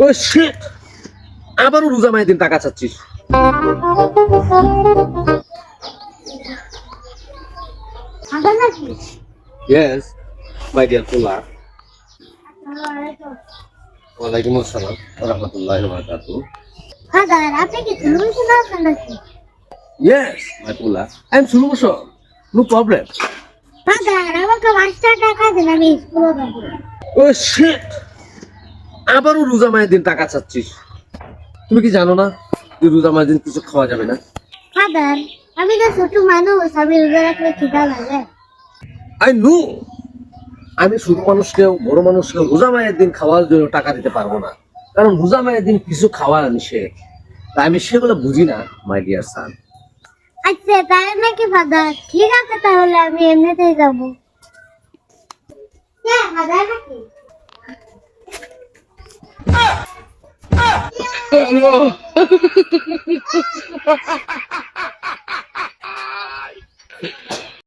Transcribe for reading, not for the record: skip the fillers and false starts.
ও sheet, আবারও রোজা মায়ের দিন টাকা চাচ্ছিস? ফাদার নাকি? ইয়েস মাই ডিয়ার পোলা। ওয়ালাইকুম আসসালাম ওয়া রাহমাতুল্লাহি ওয়া বারাকাতুহু। ফাদার আপনি কি তুমি আছেন নাকি? ইয়েস মাই পোলা, I am solution, no problem. Father আমাকে 500 টাকা দেন, আমি স্কুলে যাব। ও শিট, আবারও রোজা মায়ের দিন টাকা চাচ্ছিস? তুমি কি জানো না যে রোজা মায়ের দিন কিছু খাওয়া যাবে না? ফাদার আমি তো ছোট মানুষ, আমি রোজা রাখলে খিদা লাগে। আই নো, আমি ছোট মানুষকেও বড় মানুষকেও রোজা মায়ের দিন খাওয়ার জন্য টাকা দিতে পারবো না, কারণ রোজা মায়ের দিন কিছু খাওয়া নিষেধ। তাই আমি সেগুলো বুঝি না মাই ডিয়ার সান। আচ্ছা তাই নাকি ফাদার? ঠিক আছে তাহলে আমি এমনিতেই যাব। হ্যাঁ ফাদার নাকি?